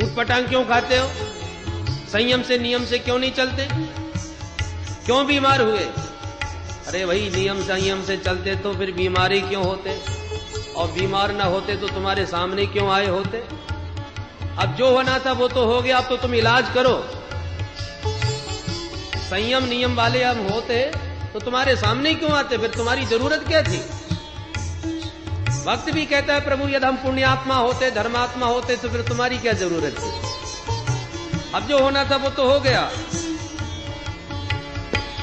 उटपटांग क्यों खाते हो? संयम से नियम से क्यों नहीं चलते? क्यों बीमार हुए? अरे भाई नियम संयम से चलते तो फिर बीमारी क्यों होते? और बीमार ना होते तो तुम्हारे सामने क्यों आए होते? अब जो होना था वो तो हो गया, अब तो तुम इलाज करो। संयम नियम वाले अब होते तो तुम्हारे सामने क्यों आते? फिर तुम्हारी जरूरत क्या थी? भक्त भी कहता है प्रभु यदि हम पुण्यात्मा होते धर्मात्मा होते तो फिर तुम्हारी क्या जरूरत थी? अब जो होना था वो तो हो गया।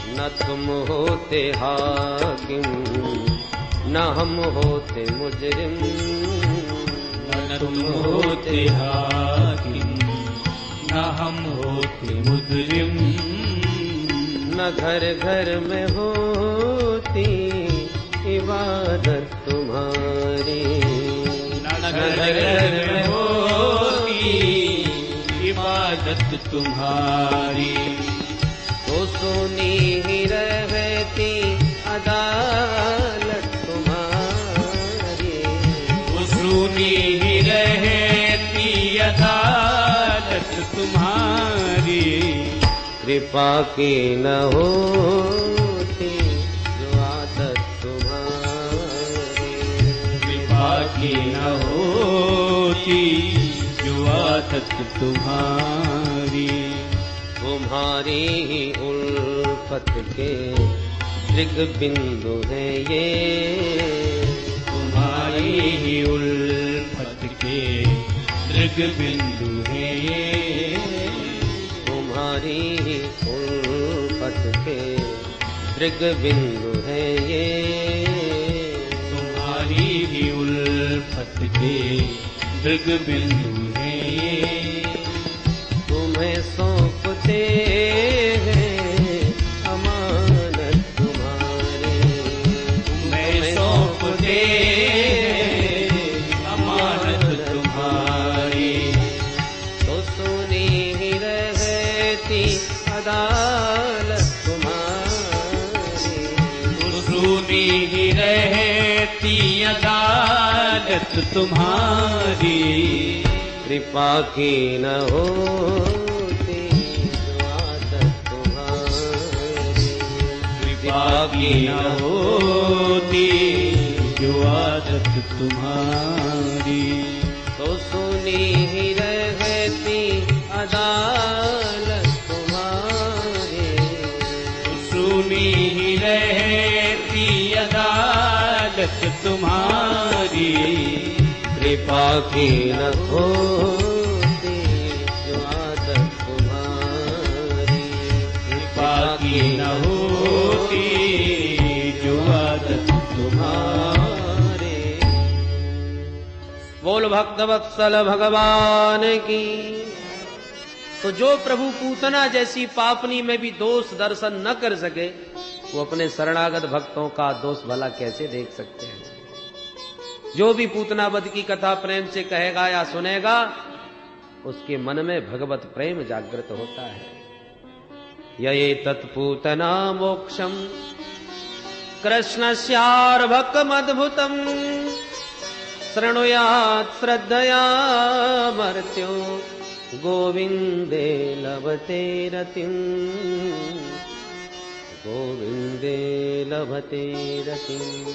न तुम होते हाकिम न हम होते मुजरिम, न तुम होते हाकिम न हम होते मुजरिम, न घर घर में होती इबादत तुम्हारी, न घर घर में होती इबादत तुम्हारी। तो सुनी ही रहती अदालत तुम्हारी, तो सुनी ही रहती अदालत तुम्हारी। कृपा की न होती जो आदत तुम्हारी, कृपा की न होती जो आदत तुम्हारी। तुम्हारी ही उल्फत के दृग बिंदु है ये, तुम्हारी ही उल्फत के दृग बिंदु है ये, तुम्हारी ही उल्फत के दृग बिंदु है ये, तुम्हारी ही उल्फत के दृग बिंदु है ये। तुम्हें सौंपते हैं अमानत तुम्हारी, तुम्हें सौंपते अमानत तुम्हारी। तो सुनी ही रहती अदालत तुम्हारी, तो सुनी ही रहती अदालत तुम्हारी। कृपा की न होती जो आदत तुम्हारी, कृपा की न होती जो आदत तुम्हारी। तो सुनी ही रहती अदालत तुम्हारी, तो सुनी ही रहती अदालत तुम्हारी। कृपा की न होती जो आदत तुम्हारी, कृपा की न होती जो आदत तुम्हारी। बोल भक्त वत्सल भगवान की। तो जो प्रभु पूतना जैसी पापनी में भी दोष दर्शन न कर सके, वो अपने शरणागत भक्तों का दोष भला कैसे देख सकते हैं? जो भी पूतनावध की कथा प्रेम से कहेगा या सुनेगा, उसके मन में भगवत प्रेम जागृत होता है। ये तत्पूतना मोक्षम कृष्णस्यार्भकमद्भुतम शृणुयात् श्रद्धया मर्त्यो गोविंदे लभते रतिम, गोविंदे लभते रतिम।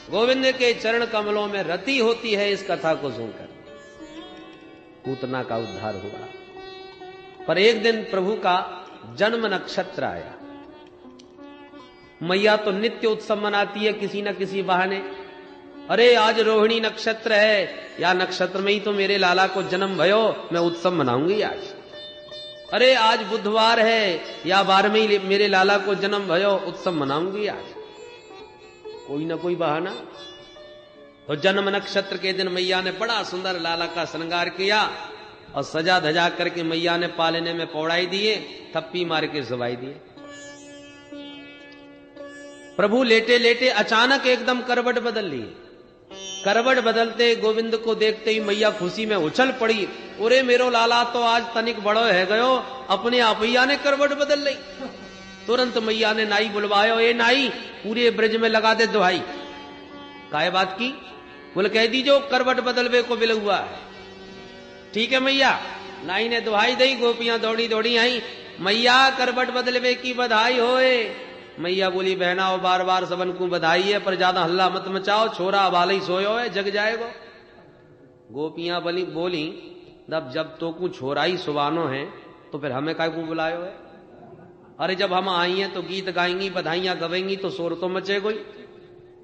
गोविंद के चरण कमलों में रति होती है। इस कथा को सुनकर पूतना का उद्धार हुआ। पर एक दिन प्रभु का जन्म नक्षत्र आया। मैया तो नित्य उत्सव मनाती है किसी न किसी बहाने। अरे आज रोहिणी नक्षत्र है, या नक्षत्र में ही तो मेरे लाला को जन्म भयो, मैं उत्सव मनाऊंगी आज। अरे आज बुधवार है, या 12वें मेरे लाला को जन्म भयो, उत्सव मनाऊंगी आज। कोई ना कोई बहाना। तो जन्म नक्षत्र के दिन मैया ने बड़ा सुंदर लाला का श्रृंगार किया और सजा धजा करके मैया ने पालने में पौड़ाई दिए, थप्पी मार के सवाई दिए। प्रभु लेटे लेटे अचानक एकदम करवट बदल लिए। करवट बदलते गोविंद को देखते ही मैया खुशी में उछल पड़ी। अरे मेरो लाला तो आज तनिक बड़ो है गयो, अपने आप मैया ने करवट बदल ली। तुरंत मैया ने नाई बुलवायो, ए नाई पूरे ब्रज में लगा दे दुहाई। काय बात की? बोले कह दीजो करवट बदलवे को बिल हुआ है। ठीक है मैया। नाई ने दुहाई दई, गोपियां दौड़ी दौड़ी आई, मैया करबट बदलवे की बधाई होए। मैया बोली बहना हो बार बार सबन को बधाई है, पर ज्यादा हल्ला मत मचाओ, छोरा बालई सोयो है, जग जाएगो। गोपियां बोली जब तो को छोरा ही सुबानो है तो फिर हमें काय को बुलायो है? अरे जब हम आई हैं तो गीत गाएंगी, बधाइयां गवेंगी तो शोर तो मचे कोई।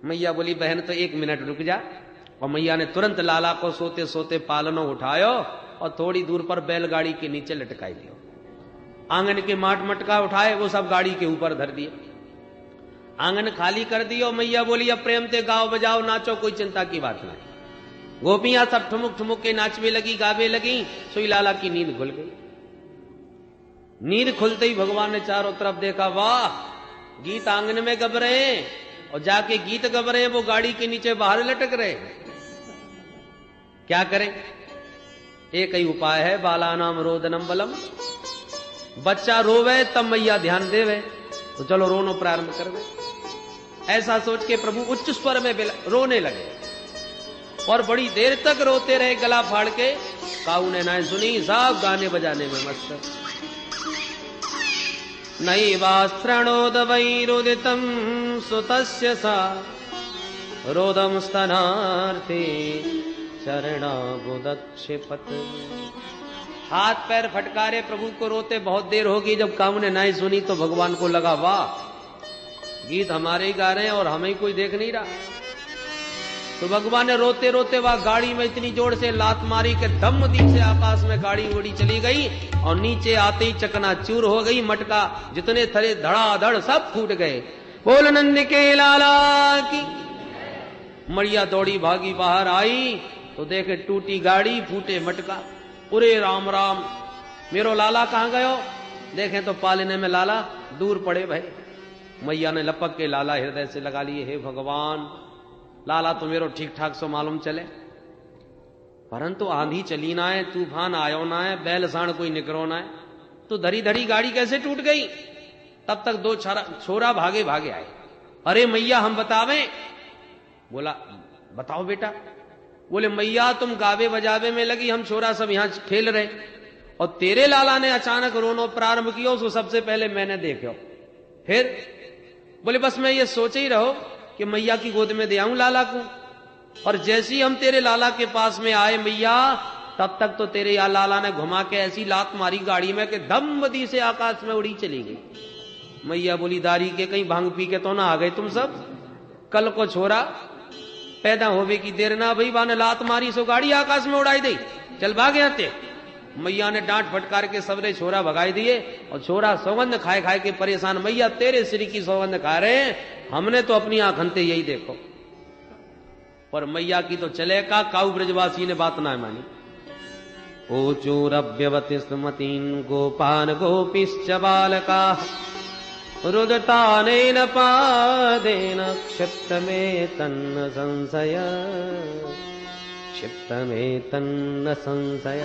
मैया बोली बहन तो 1 मिनट रुक जा। और मैया ने तुरंत लाला को सोते सोते पालनों उठायो और थोड़ी दूर पर बैलगाड़ी के नीचे लटकाई दियो। आंगन के माट मटका उठाए, वो सब गाड़ी के ऊपर धर दिए, आंगन खाली कर दियो। मैया बोली अब प्रेम से गाओ बजाओ नाचो, कोई चिंता की बात नहीं। गोपियां सब ठुमुक ठुमुक के नाचने लगी, गावे लगी। सोई लाला की नींद खुल गई। नींद खुलते ही भगवान ने चारों तरफ देखा, वाह गीत आंगन में गब रहे हैं और जाके गीत गब रहे हैं वो गाड़ी के नीचे बाहर लटक रहे। क्या करें? एक ही उपाय है, बाला नाम रोदनम बलम। बच्चा रोवे तब मैया ध्यान देवे, तो चलो रोनो प्रारंभ कर दे। ऐसा सोच के प्रभु उच्च स्वर में रोने लगे और बड़ी देर तक रोते रहे गला फाड़ के। काऊ ने ना सुनी, साहब गाने बजाने में मस्त। नैवास्त्रणोद वै रोदितम सुतस्य सा रोदम स्तनार्थे चरणाबुदक्षिपत। हाथ पैर फटकारे प्रभु को रोते बहुत देर होगी। जब काऊ ने नाई सुनी तो भगवान को लगा वाह गीत हमारे ही गा रहे हैं और हमें ही कोई देख नहीं रहा। तो भगवान ने रोते रोते वह गाड़ी में इतनी जोर से लात मारी कि धम दी से आकाश में गाड़ी उड़ी चली गई और नीचे आते ही चकनाचूर हो गई। मटका जितने थरे धड़ाधड़ सब फूट गए। बोल नंद के लाला की। मड़िया दौड़ी भागी बाहर आई तो देखे टूटी गाड़ी, फूटे मटका। उरे राम राम, मेरो लाला कहां गयो? देखे तो पालने में लाला दूर पड़े भाई। मैया ने लपक के लाला हृदय से लगा लिए, हे भगवान लाला तो मेरो ठीक ठाक सो मालूम चले, परंतु आंधी चली ना है, तूफान आयो ना है, बैल साण कोई निकरो ना है, तो धरी धरी गाड़ी कैसे टूट गई? तब तक 2 छोरा भागे भागे आए। अरे मैया हम बतावें? बोला बताओ बेटा। बोले मैया तुम गावे बजावे में लगी, हम छोरा सब यहां खेल रहे और तेरे लाला ने अचानक रोनो प्रारंभ किया, उसको सबसे पहले मैंने देखो। फिर बोले बस मैं ये सोच ही रहो कि मैया की गोद में दे आऊं लाला को। और जैसे ही हम तेरे लाला के पास में आए मैया, तब तक तो तेरे या लाला ने घुमा के ऐसी लात मारी गाड़ी में कि धम बदी से आकाश में उड़ी चली गई। मैया बोली दारी के कहीं भांग पी के तो ना आ गए तुम सब? कल को छोरा पैदा होवे की देर ना भई, बाने लात मारी सो गाड़ी आकाश में उड़ाई दी, चल भागे आते। मैया ने डांट फटकार के सबरे छोरा भगाई दिए और छोरा सौगंध खाए खाए के परेशान। मैया तेरे श्री की सौगंध खा रहे हैं, हमने तो अपनी आंखनते यही देखो। पर मैया की तो चले का काऊ ब्रजवासी ने बात ना मानी। ओचूरभ्यवति स्मतीन गोपान गोपिश्च बालका रुदतानेन पादेन क्षिप्तमे तन्न संशय, क्षिप्तमे तन्न संशय।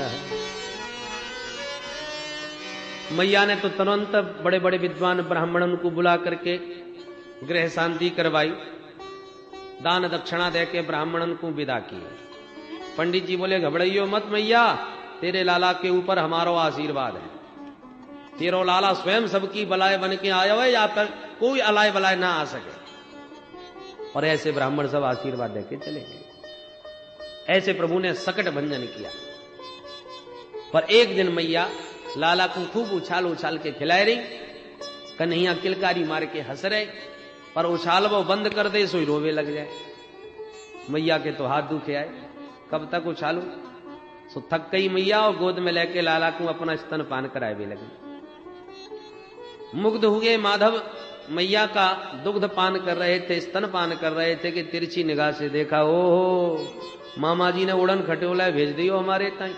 मैया ने तो तुरंत बड़े बड़े विद्वान ब्राह्मणों को बुला करके गृह शांति करवाई, दान दक्षिणा दे के ब्राह्मणों को विदा किए। पंडित जी बोले घबराइयो मत मैया, तेरे लाला के ऊपर हमारा आशीर्वाद है। तेरो लाला स्वयं सबकी बलाय बन के आया है, या पर कोई अलाय बलाय ना आ सके। और ऐसे ब्राह्मण सब आशीर्वाद देके चले गए। ऐसे प्रभु ने सकट भंजन किया। पर एक दिन मैया लाला को खूब उछाल उछाल के खिलाए रही। कन्हैया किलकारी मार के हंस रहे, पर उछाल वो बंद कर दे सोई रोवे लग जाए। मैया के तो हाथ दुखे आए, कब तक उछालू? सो थक गई मैया और गोद में लेके लाला को अपना स्तन पान कराए भी लगे। मुग्ध हुए माधव मैया का दुग्ध पान कर रहे थे, स्तन पान कर रहे थे कि तिरछी निगाह से देखा, ओहो मामा जी ने उड़न खटोला भेज दियो हमारे ताई।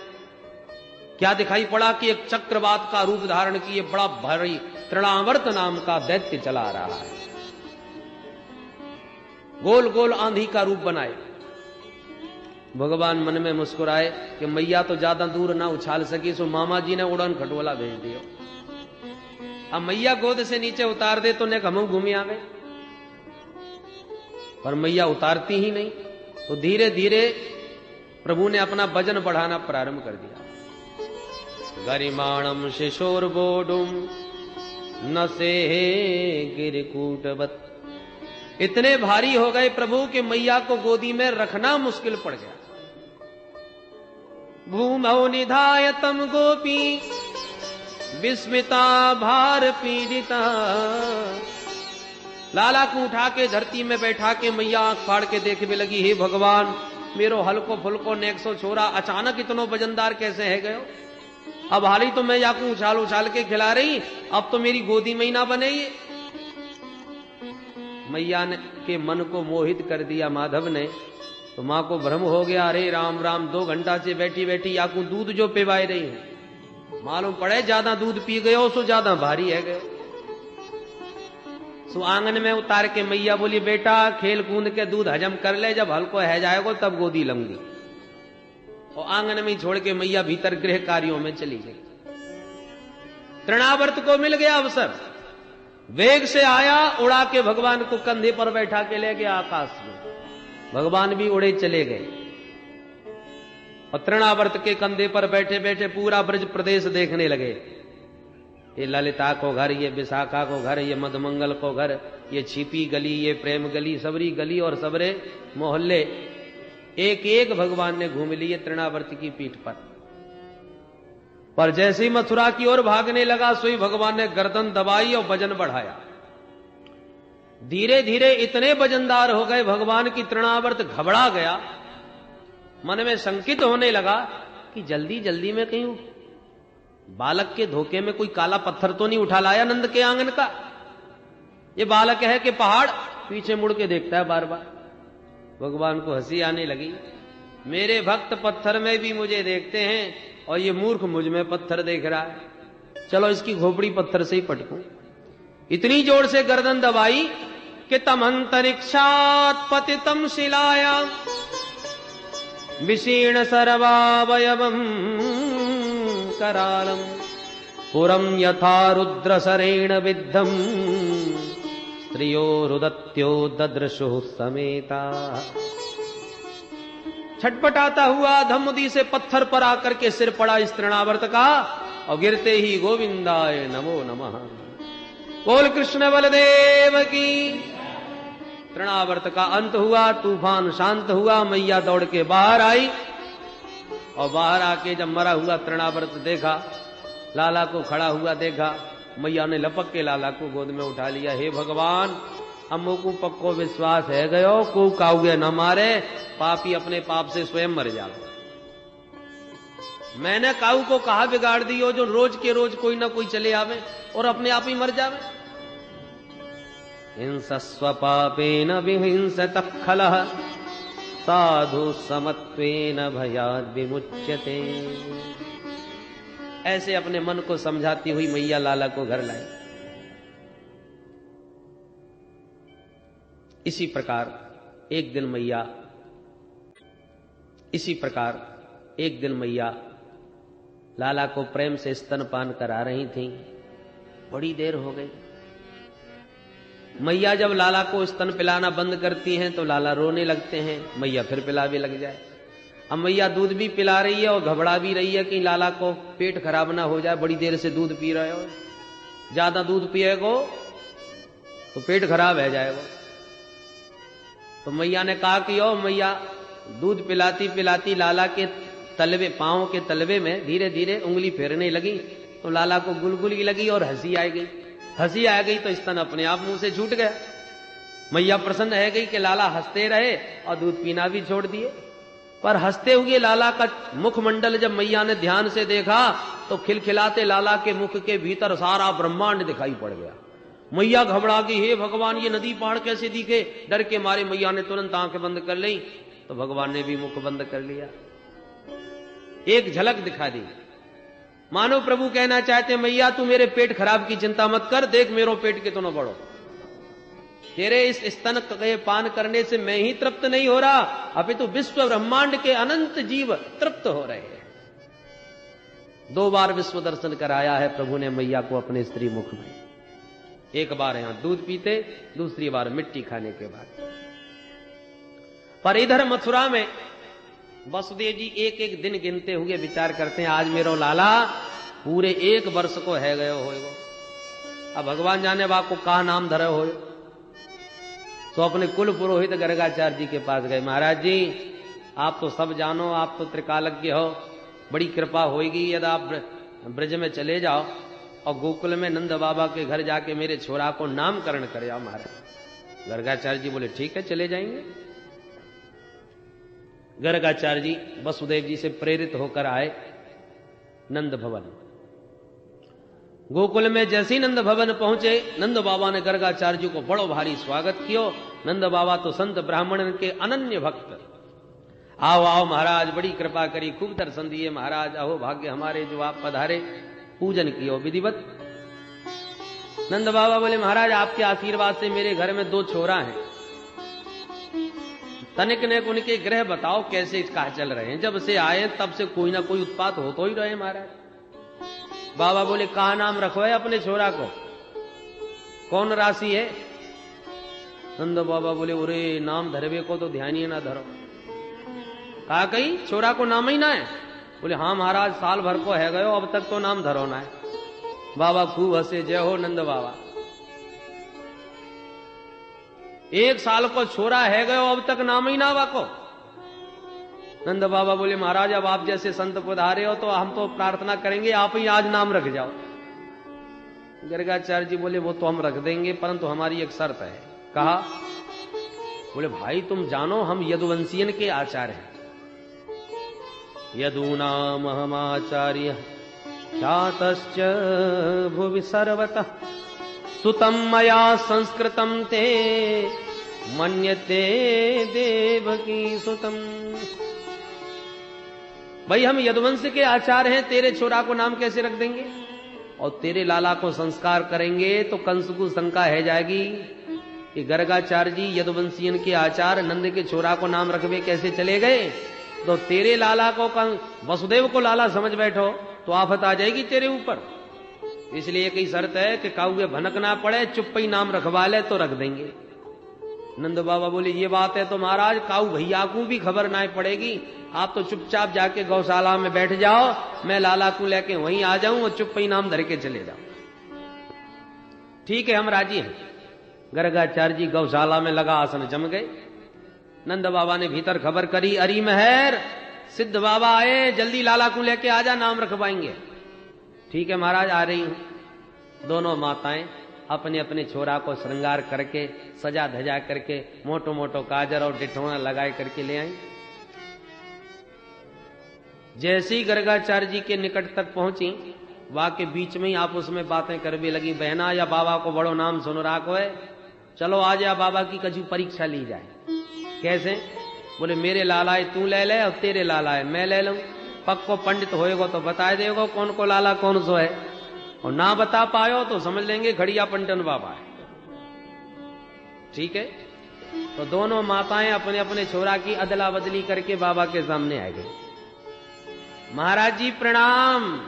क्या दिखाई पड़ा कि एक चक्रवात का रूप धारण किए बड़ा भारी तृणावर्त नाम का दैत्य चला रहा है। गोल गोल आंधी का रूप बनाए। भगवान मन में मुस्कुराए कि मैया तो ज्यादा दूर ना उछाल सकी, सो मामा जी ने उड़न खटोला भेज दियो। अब मैया गोद से नीचे उतार दे तो ने हम घूमी आवे, पर मैया उतारती ही नहीं। तो धीरे धीरे प्रभु ने अपना वजन बढ़ाना प्रारंभ कर दिया। गरिमाणम शिशोर्बोडुम न से गिरकूटवत। इतने भारी हो गए प्रभु कि मैया को गोदी में रखना मुश्किल पड़ गया। भूमौ निधाय तम गोपी विस्मिता भार पीड़िता। लाला को उठा के धरती में बैठा के मैया आंख फाड़ के देखने लगी, हे भगवान मेरो हल्को फुल्को नेक्सो छोरा अचानक इतनो वजनदार कैसे है गयो। अब हाली तो मैं याकू उछाल उछाल के खिला रही, अब तो मेरी गोदी में ही ना बने ये। मैया ने के मन को मोहित कर दिया माधव ने। तो मां को भ्रम हो गया, अरे राम राम 2 घंटा से बैठी बैठी याकू दूध जो पिवाए रही है, मालूम पड़े ज्यादा दूध पी गयो सो ज्यादा भारी है गए। सो आंगन में उतार के मैया बोली, बेटा खेल कूद के दूध हजम कर ले, जब हल्को है जाएगा तब गोदी लूंगी। और आंगन में छोड़ के मैया भीतर गृह कार्यों में चली गई। तृणावर्त को मिल गया अवसर, वेग से आया, उड़ा के भगवान को कंधे पर बैठा के ले गया आकाश में। भगवान भी उड़े चले गए और तृणावर्त के कंधे पर बैठे बैठे पूरा ब्रज प्रदेश देखने लगे। ये ललिता को घर, ये विशाखा को घर, ये मधुमंगल को घर, ये छिपी गली, ये प्रेम गली, सबरी गली और सबरे मोहल्ले एक एक भगवान ने घूम लिए तृणावर्त की पीठ पर जैसे ही मथुरा की ओर भागने लगा सोई भगवान ने गर्दन दबाई और वजन बढ़ाया। धीरे धीरे इतने वजनदार हो गए भगवान की तृणावर्त घबरा गया। मन में संकित होने लगा कि जल्दी जल्दी में कहीं बालक के धोखे में कोई काला पत्थर तो नहीं उठा लाया नंद के आंगन का। ये बालक है कि पहाड़, पीछे मुड़ के देखता है बार बार। भगवान को हंसी आने लगी, मेरे भक्त पत्थर में भी मुझे देखते हैं और ये मूर्ख मुझ में पत्थर देख रहा है, चलो इसकी खोपड़ी पत्थर से ही पटकूं। इतनी जोर से गर्दन दबाई कि तम अंतरिक्षात् पतितम शिलाया विशीर्ण सर्वावयवम करालम पुरम यथा रुद्र सरेण विद्धम स्त्रियो रुदत्यो ददृशु समेता। छटपटाता हुआ धम्मुदी से पत्थर पर आकर के सिर पड़ा इस तृणावर्त का और गिरते ही गोविंदाय नमो नमः। बोल कृष्ण बलदेव की। तृणावर्त का अंत हुआ, तूफान शांत हुआ, मैया दौड़ के बाहर आई और बाहर आके जब मरा हुआ तृणावर्त देखा, लाला को खड़ा हुआ देखा, मैया ने लपक के लाला को गोद में उठा लिया। हे भगवान हमो को पक्को विश्वास है गयो, को काउगे न मारे, पापी अपने पाप से स्वयं मर जाओ। मैंने काऊ को कहा बिगाड़ दियो जो रोज के रोज कोई ना कोई चले आवे और अपने आप ही मर जावे। हिंसस्व पापेन विहिंसतः खलः साधु समत्वेन भयाद् विमुच्यते। ऐसे अपने मन को समझाती हुई मैया लाला को घर लाई। इसी प्रकार एक दिन मैया लाला को प्रेम से स्तनपान करा रही थी। बड़ी देर हो गई। मैया जब लाला को स्तन पिलाना बंद करती हैं तो लाला रोने लगते हैं, मैया फिर पिला भी लग जाए। अब मैया दूध भी पिला रही है और घबरा भी रही है कि लाला को पेट खराब ना हो जाए, बड़ी देर से दूध पी रहे हो, ज्यादा दूध पिएगो तो पेट खराब है जाएगा। तो मैया ने कहा कि ओ मैया, दूध पिलाती पिलाती लाला के तलवे, पांव के तलवे में धीरे धीरे उंगली फेरने लगी तो लाला को गुलगुली लगी और हंसी आ गई। हंसी आ गई तो स्तन अपने आप मुंह से छूट गया। मैया प्रसन्न है गई कि लाला हंसते रहे और दूध पीना भी छोड़ दिए। पर हंसते हुए लाला का मुखमंडल जब मैया ने ध्यान से देखा तो खिलखिलाते लाला के मुख के भीतर सारा ब्रह्मांड दिखाई पड़ गया। मैया घबरा गई, हे भगवान ये नदी पहाड़ कैसे दिखे। डर के मारे मैया ने तुरंत आंखें बंद कर ली तो भगवान ने भी मुख बंद कर लिया। एक झलक दिखा दी, मानो प्रभु कहना चाहते मैया तू मेरे पेट खराब की चिंता मत कर, देख मेरो पेट कितना बड़ो, तेरे इस स्तन के पान करने से मैं ही तृप्त नहीं हो रहा, अभी तो विश्व ब्रह्मांड के अनंत जीव तृप्त हो रहे हैं। 2 बार विश्व दर्शन कराया है प्रभु ने मैया को अपने स्त्री मुख में। एक बार यहां दूध पीते, दूसरी बार मिट्टी खाने के बाद। पर इधर मथुरा में वसुदेव जी एक एक दिन गिनते हुए विचार करते हैं, आज मेरो लाला पूरे 1 वर्ष को है गयो होएगो। अब भगवान जाने बा को कहा नाम धरे हो। तो अपने कुल पुरोहित गर्गाचार्य जी के पास गए। महाराज जी आप तो सब जानो, आप तो त्रिकालज्ञ हो, बड़ी कृपा होगी यदि आप ब्रज में चले जाओ और गोकुल में नंद बाबा के घर जाके मेरे छोरा को नामकरण कर जाओ। महाराज गर्गाचार्य जी बोले ठीक है चले जाएंगे। गर्गाचार्य जी वसुदेव जी से प्रेरित होकर आए नंद भवन। गोकुल में जैसे ही नंद भवन पहुंचे, नंद बाबा ने गर्गाचार्य जी को बड़ो भारी स्वागत कियो। नंद बाबा तो संत ब्राह्मण के अनन्य भक्त। आओ आओ महाराज, बड़ी कृपा करी, खूब दर्शन दिए महाराज, अहो भाग्य हमारे जो आप पधारे। पूजन कियो विधिवत। नंद बाबा बोले महाराज आपके आशीर्वाद से मेरे घर में 2 छोरा हैं। तनिक ने उनके ग्रह बताओ कैसे कहा चल रहे हैं। जब से आए तब से कोई ना कोई उत्पात हो तो ही रहे महाराज। बाबा बोले कहा नाम रखो है अपने छोरा को, कौन राशि है? नंद बाबा बोले अरे नाम धरवे को तो ध्यान ही ना धरो। कहा कहीं छोरा को नाम ही ना है? बोले हाँ महाराज साल भर को है गयो, अब तक तो नाम धरो ना है। बाबा खूब हंसे, जय हो नंद बाबा। 1 साल को छोरा है गयो, अब तक नाम ही ना वाको। नंद बाबा बोले महाराज अब आप जैसे संत पधारे हो तो हम तो प्रार्थना करेंगे आप ही आज नाम रख जाओ। गर्गाचार्य जी बोले वो तो हम रख देंगे, परंतु हमारी एक शर्त है। कहा? बोले भाई तुम जानो हम यदुवंशियन के आचार्य हैं। यदूनाम हमाचार्य ख्यातश्च भुवि सर्वतः सुतम मया संस्कृतम ते मन्यते देवकी सुतम। भाई हम यदुवंश के आचार्य हैं, तेरे छोरा को नाम कैसे रख देंगे? और तेरे लाला को संस्कार करेंगे तो कंस को शंका है जाएगी कि गर्गाचार्य जी यदुवंशियन के आचार्य नंद के छोरा को नाम रखवे कैसे चले गए। तो तेरे लाला को वसुदेव को लाला समझ बैठो तो आफत आ जाएगी तेरे ऊपर। इसलिए एक ही शर्त है कि काउगे भनक ना पड़े, चुप ही नाम रखवा ले तो रख देंगे। नंद बाबा बोले ये बात है तो महाराज काऊ भैया को भी खबर ना पड़ेगी, आप तो चुपचाप जाके गौशाला में बैठ जाओ, मैं लाला को लेके वहीं आ जाऊं और चुप ही नाम धर के चले जाओ। ठीक है हम राजी हैं। गर्गाचार्य जी गौशाला में लगा आसन जम गए। नंद बाबा ने भीतर खबर करी, अरी महर सिद्ध बाबा आए, जल्दी लाला को लेके आजा, नाम रखवाएंगे। ठीक है महाराज आ रही हूं। दोनों माताएं अपने अपने छोरा को श्रृंगार करके सजा धजा करके मोटो मोटो काजर और डिठौना लगाए करके ले आई। जैसे ही गर्गाचार्य जी के निकट तक पहुंची, वहां के बीच में ही आपस में बातें करने लगी। बहना या बाबा को बड़ो नाम सुन राखो है, चलो आज या बाबा की कछु परीक्षा ली जाए। कैसे? बोले मेरे लालाए तू ले ले और तेरे लालाए मैं ले लूं। पक्को पंडित होएगो तो बता देगो कौन को लाला कौन सो है, और ना बता पायो तो समझ लेंगे खड़िया पंटन बाबा है। ठीक है। तो दोनों माताएं अपने अपने छोरा की अदला बदली करके बाबा के सामने आ गई। महाराज जी प्रणाम।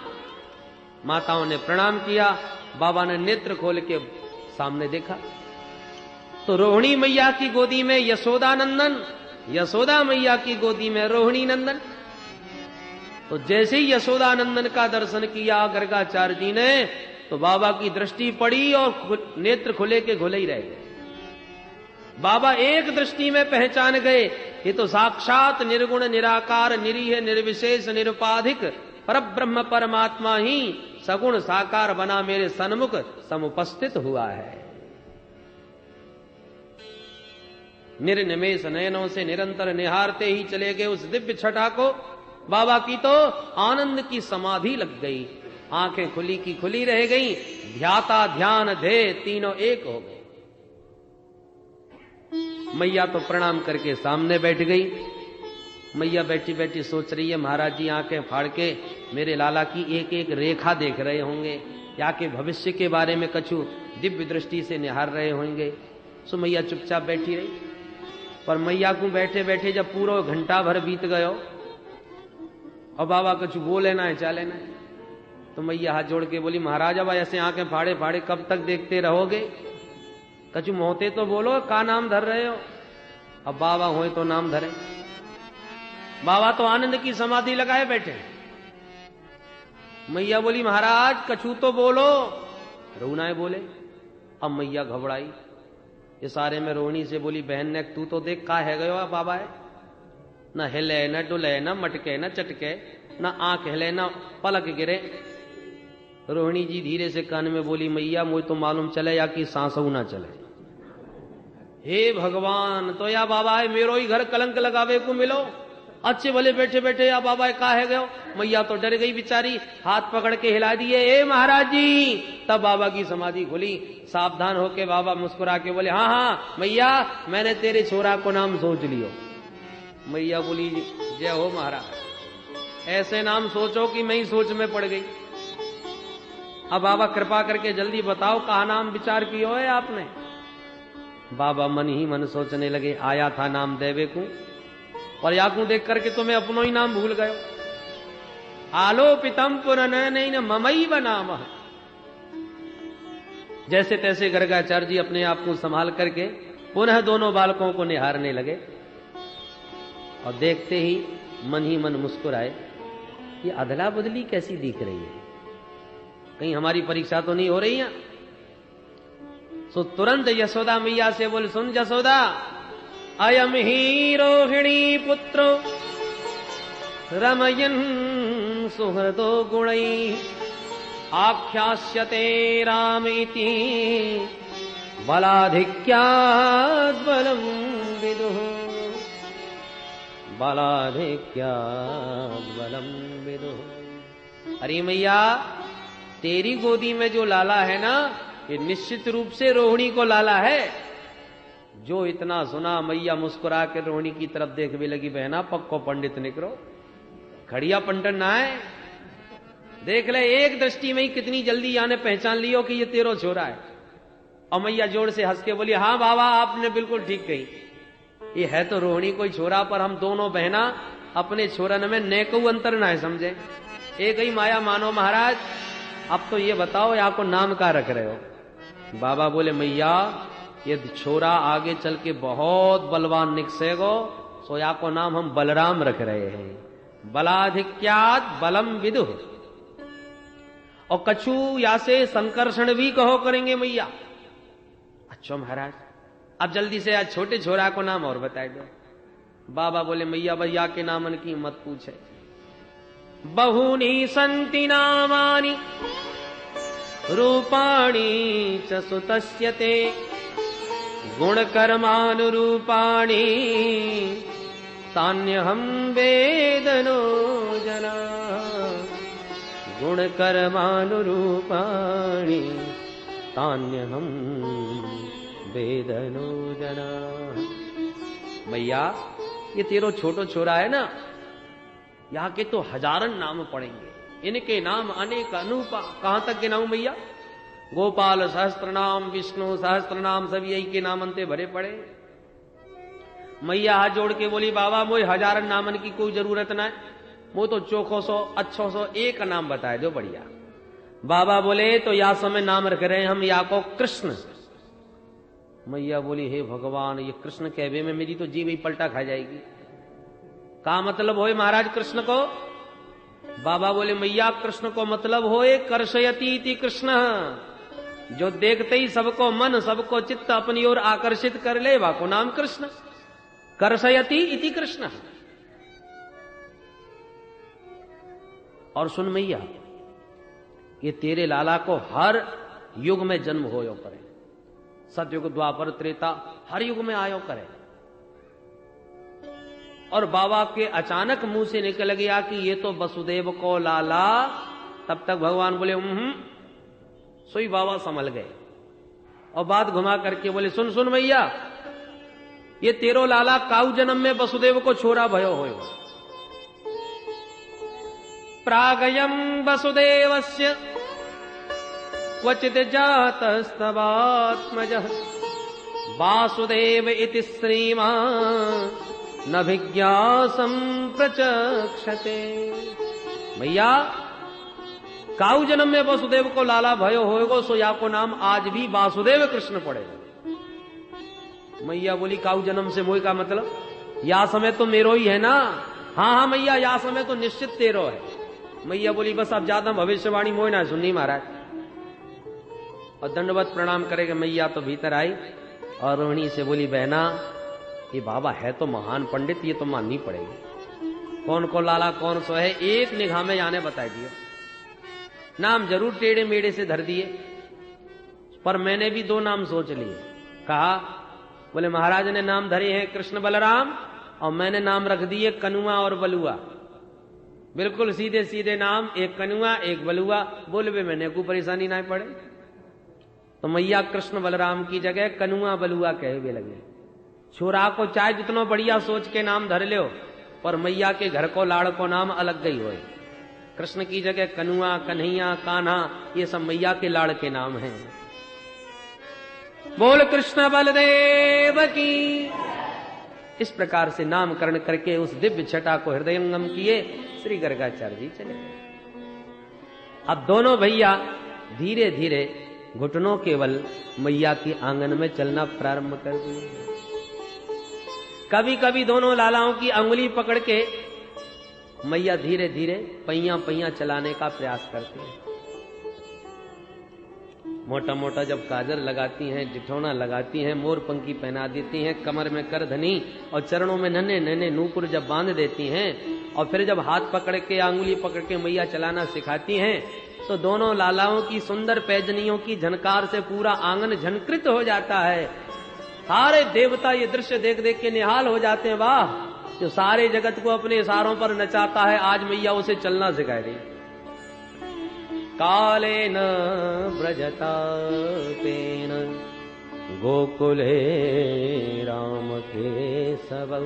माताओं ने प्रणाम किया। बाबा ने नेत्र खोल के सामने देखा तो रोहिणी मैया की गोदी में यशोदा नंदन, यशोदा मैया की गोदी में रोहिणी नंदन। तो जैसे ही यशोदा नंदन का दर्शन किया गर्गाचार्य जी ने तो बाबा की दृष्टि पड़ी और नेत्र खुले के खुले ही रह गए। बाबा एक दृष्टि में पहचान गए, ये तो साक्षात निर्गुण निराकार निरीह निर्विशेष निरुपाधिक परब्रह्म परमात्मा ही सगुण साकार बना मेरे सन्मुख समुपस्थित हुआ है। निर्निमेष नयनों से निरंतर निहारते ही चले गए उस दिव्य छटा को। बाबा की तो आनंद की समाधि लग गई, आंखें खुली की खुली रह गई। ध्याता ध्यान ध्येय तीनों एक हो गए। मैया तो प्रणाम करके सामने बैठ गई। मैया बैठी बैठी सोच रही है महाराज जी आंखें फाड़ के मेरे लाला की एक एक रेखा देख रहे होंगे, या के भविष्य के बारे में कछु दिव्य दृष्टि से निहार रहे होंगे। सो मैया चुपचाप बैठी रही। पर मैया को बैठे बैठे जब पूरा घंटा भर बीत गयो और बाबा कछु बोले ना है चाले ना, तो मैया हाथ जोड़ के बोली महाराज अब ऐसे आंखें फाड़े फाड़े कब तक देखते रहोगे? कछु मोहते तो बोलो, का नाम धर रहे हो? अब बाबा होए तो नाम धरे। बाबा तो आनंद की समाधि लगाए बैठे। मैया बोली महाराज कछु तो बोलो। रघुनाय बोले। अब मैया घबराई, इशारे में रोहिणी से बोली बहन ने तू तो देख का है गयो बाबा है, न हिले न डुले न मटके न चटके, न आंख हिले न पलक गिरे। रोहिणी जी धीरे से कान में बोली मैया मुझे तो मालूम चले या कि सांसऊ ना चले। हे भगवान, तो या बाबा है मेरो ही घर कलंक लगावे को मिलो, अच्छे भले बैठे बैठे या बाबा का है गयो। मैया तो डर गई बेचारी, हाथ पकड़ के हिला दिए ए महाराज जी। तब बाबा की समाधि खुली, सावधान होके बाबा मुस्कुरा के बोले हाँ हाँ मैया मैंने तेरे छोरा को नाम सोच लियो। मैया बोली जय हो महाराज, ऐसे नाम सोचो कि मैं ही सोच में पड़ गई। अब बाबा कृपा करके जल्दी बताओ कहा नाम विचार किया है आपने। बाबा मन ही मन सोचने लगे, आया था नाम देवे को और याकू देख करके तो मैं अपनो ही नाम भूल गयो। आलोपितम पुनः ममई बनाम। जैसे तैसे गर्गाचार्य जी अपने आप को संभाल करके पुनः दोनों बालकों को निहारने लगे और देखते ही मन मुस्कुराए, ये अदला बदली कैसी दिख रही है, कहीं हमारी परीक्षा तो नहीं हो रही है। सो तुरंत यशोदा मैया से बोले सुन यशोदा, अयम ही रोहिणी पुत्रो रमयन सुहृदो गुणै आख्यास्यते रामेति बलाधिक्याद् बलं विदुः बलाधिक्याद् बलं विदुः। अरे मैया तेरी गोदी में जो लाला है ना, ये निश्चित रूप से रोहिणी को लाला है। जो इतना सुना मैया मुस्कुरा के रोहिणी की तरफ देखने लगी, बहना पक्को पंडित निकलो, खड़िया पंडित ना है, देख ले एक दृष्टि में ही कितनी जल्दी याने पहचान लियो कि ये तेरो छोरा है। और मैया जोर से हंस के बोली हाँ बाबा आपने बिल्कुल ठीक कही, ये है तो रोहिणी कोई छोरा, पर हम दोनों बहना अपने छोरन में नेकऊ अंतर ना है समझे, एक ही माया मानो महाराज। अब तो ये बताओ यहाँ को नाम का रख रहे हो। बाबा बोले मैया ये छोरा आगे चल के बहुत बलवान निकसेगो, सो या को नाम हम बलराम रख रहे हैं, बलाधिक्यात बलम विदुः। और कछु या से संकर्षण भी कहो करेंगे मैया। अच्छा महाराज अब जल्दी से आज छोटे छोरा को नाम और बताए दो। बाबा बोले मैया भैया के नामन की मत पूछे, बहूनि संति नामानि रूपाणि च सुतस्य ते गुणकर्मानुरूपाणि तान्यहं वेदनो जना गुणकर्मानुरूपाणि तान्यहं वेदनो जना। भैया ये तेरो छोटो छोरा है ना, यहाँ के तो हजारन नाम पड़ेंगे, इनके नाम अनेक अनूपा। कहां तक के नाम भैया? गोपाल सहस्त्र नाम, विष्णु सहस्त्र नाम, सब यही के नाम अंते भरे पड़े। मैया हाथ जोड़ के बोली बाबा मोई हजारन नामन की कोई जरूरत ना है, वो तो चोखो सो अच्छो सो एक नाम बताए दो बढ़िया। बाबा बोले तो या समय नाम रख रहे हैं हम या को कृष्ण। मैया बोली हे भगवान ये कृष्ण कहवे में मेरी तो जीव ही पलटा खा जाएगी, का मतलब होए महाराज कृष्ण को? बाबा बोले मैया कृष्ण को मतलब होए कर्षयति इति कृष्ण, जो देखते ही सबको मन सबको चित्त अपनी ओर आकर्षित कर ले वाको नाम कृष्ण, कर्षयति इति कृष्ण। और सुन मैया ये तेरे लाला को हर युग में जन्म होयो करे, सतयुग द्वापर त्रेता हर युग में आयो करे। और बाबा के अचानक मुंह से निकल गया कि ये तो वसुदेव को लाला, तब तक भगवान बोले सोई बाबा संभल गए और बात घुमा करके बोले सुन सुन भैया ये तेरो लाला काऊ जन्म में वसुदेव को छोरा भयो होयो। प्रागयम वसुदेवस्य क्वचित जातस्तवात्मजः वासुदेव इति श्रीमान् न विज्ञासं प्रचक्षते। भैया काऊ जन्म में वसुदेव को लाला भयो होएगो, सो या को नाम आज भी वासुदेव कृष्ण पड़ेगा। मैया बोली काऊ जन्म से मोई का मतलब या समय तो मेरो ही है ना? हाँ हाँ मैया या समय तो निश्चित तेरो है। मैया बोली बस अब ज्यादा भविष्यवाणी मोह ना सुननी महाराज। और दंडवत प्रणाम करेगा मैया तो भीतर आई और रोहिणी से बोली बहना ये बाबा है तो महान पंडित, ये तो माननी पड़ेगी। कौन को लाला कौन सो है एक निगाह में जाने बता दिया। नाम जरूर टेढ़े मेढ़े से धर दिए, पर मैंने भी 2 नाम सोच लिए। कहा बोले महाराज ने नाम धरे हैं कृष्ण बलराम और मैंने नाम रख दिए कनुआ और बलुआ। बिल्कुल सीधे सीधे नाम, एक कनुआ एक बलुआ। बोलबे मैंने को परेशानी ना पड़े। तो मैया कृष्ण बलराम की जगह कनुआ बलुआ कहे लगे। छोरा को चाहे जितना बढ़िया सोच के नाम धर लो, पर मैया के घर को लाड़ को नाम अलग गई होए। कृष्ण की जगह कनुआ, कन्हैया, कान्हा, ये सब मैया के लाड़ के नाम हैं। बोल कृष्ण बलदेव की। इस प्रकार से नामकरण करके उस दिव्य छटा को हृदयंगम किए श्री गर्गाचार्य जी चले गए। अब दोनों भैया धीरे धीरे घुटनों केवल मैया के आंगन में चलना प्रारंभ कर दिए। कभी कभी दोनों लालाओं की अंगुली पकड़ के मैया धीरे धीरे पैया पैया चलाने का प्रयास करती हैं। मोटा मोटा जब काजर लगाती हैं, डिठौना लगाती हैं, मोर पंखी पहना देती हैं, कमर में करधनी और चरणों में नन्हे नन्हे नूपुर जब बांध देती हैं और फिर जब हाथ पकड़ के अंगुली पकड़ के मैया चलाना सिखाती हैं, तो दोनों लालाओं की सुंदर पैजनियों की झनकार से पूरा आंगन झनकृत हो जाता है। सारे देवता ये दृश्य देख देख के निहाल हो जाते हैं। वाह, जो सारे जगत को अपने इशारों पर नचाता है, आज मैया उसे चलना सिखा रही। कालेन व्रजतापेन गोकुले राम के सबौ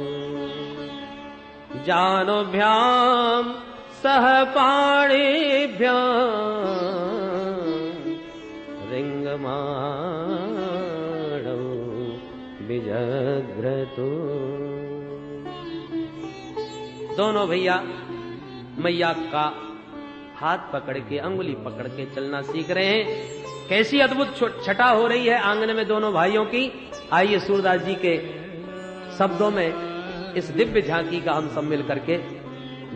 जानोभ्याम सह पाणिभ्याम रिंगमाणौ विजग्रतु। दोनों भैया मैया का हाथ पकड़ के अंगुली पकड़ के चलना सीख रहे हैं। कैसी अद्भुत छटा हो रही है आंगन में दोनों भाइयों की। आइए सूरदास जी के शब्दों में इस दिव्य झांकी का हम सब मिल करके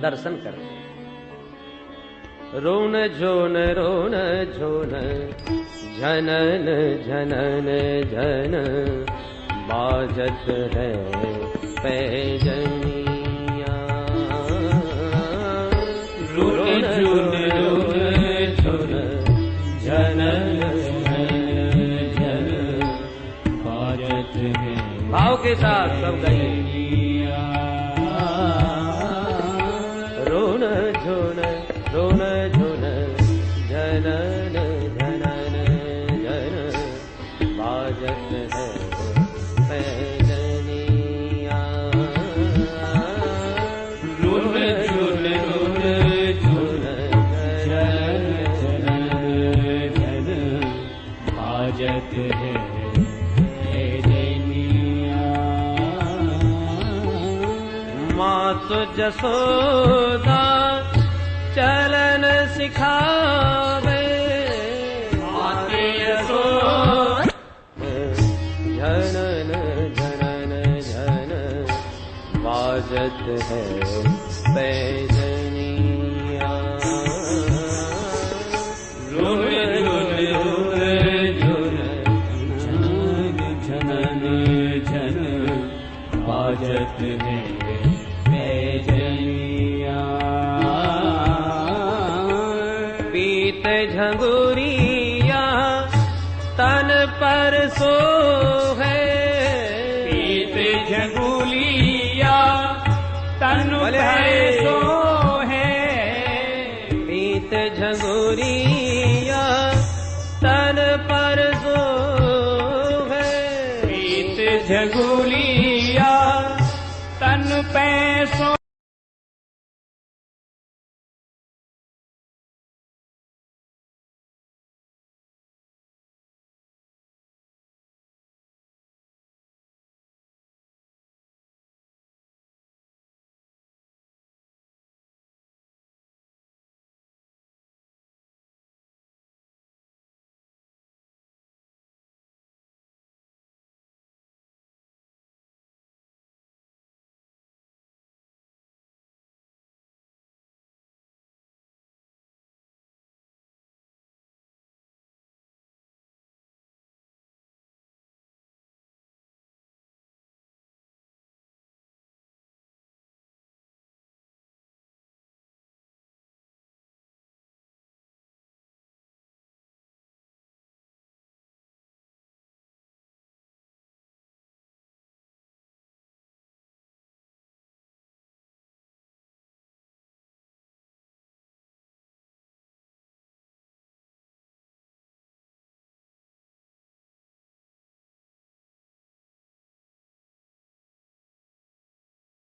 दर्शन करें। रोन झोन रोन झोन झनन झनन झन बाजत है पैजनिया। रोन झोन रोन झोन झनन झन बाजत है। भाव के साथ सब गाइए। रोन झोन रोन झोन झनन झनन झन बाजत है पैजनिया। रोन झोन रोन झोन झन झनन झन बाजत है पैजनिया। मातु जसोदा चलन सिखावे माते यशोदा झनन झनन झन बाजत है पैजनिया। रोन रोन रोन झोन झनन झन बाजत है पैजनिया। पीत झंगुरिया तन पर सो है। पीत झंगुलिया तन पर सो है। पीत झंगुरिया